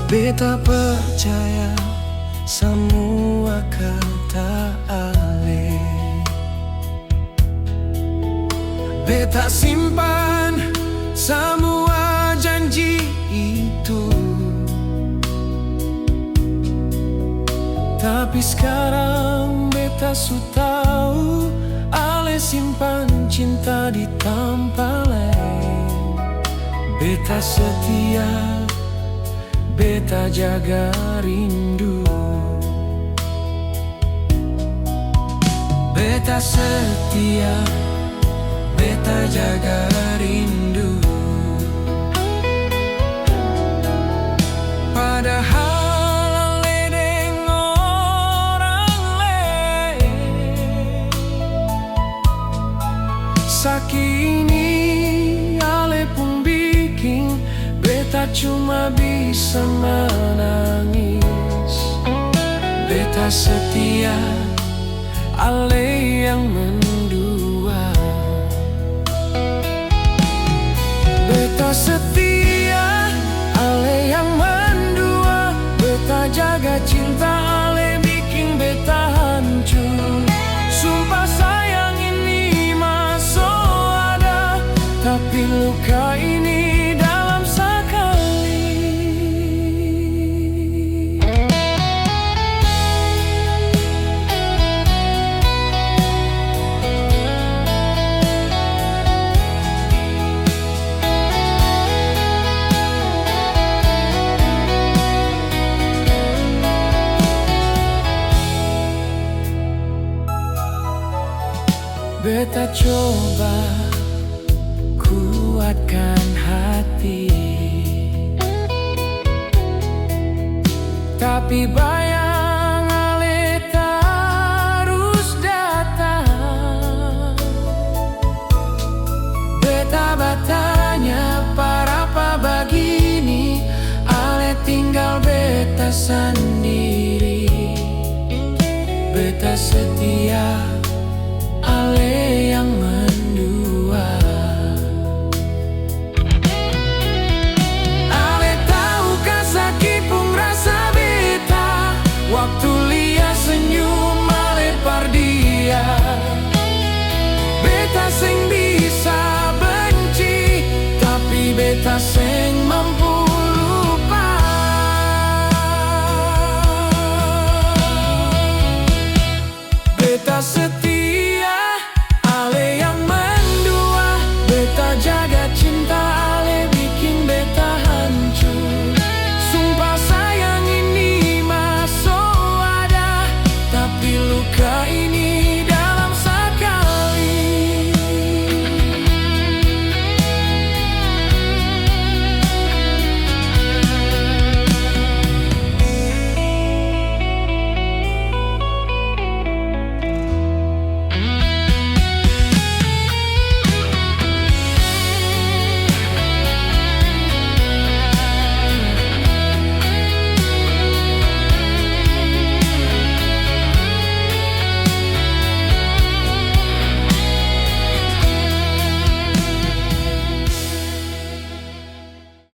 Beta percaya semua kata Ale. Beta simpan semua janji itu, tapi sekarang beta su tahu Ale simpan cinta di tempat lain. Beta setia, beta jaga rindu. Beta setia, beta jaga rindu. Padahal Ale deng orang lain, sakini Ale pun bikin beta cuma bisa menangis. Beta setia, Ale yang mendua. Beta setia, Ale yang mendua. Beta jaga cinta, Ale bikin beta hancur. Sumpah sayang ini masih ada, tapi luka ini dalam sekali. Beta coba kuatkan hati, tapi bayang Ale terus datang. Beta bertanya, parapa begini Ale tinggal beta sendiri. Beta setia, Ale yang mendua. Ale tahu kan sakit pun rasa beta, waktu lia senyum Ale pardia. Beta seng bisa benci, tapi beta seng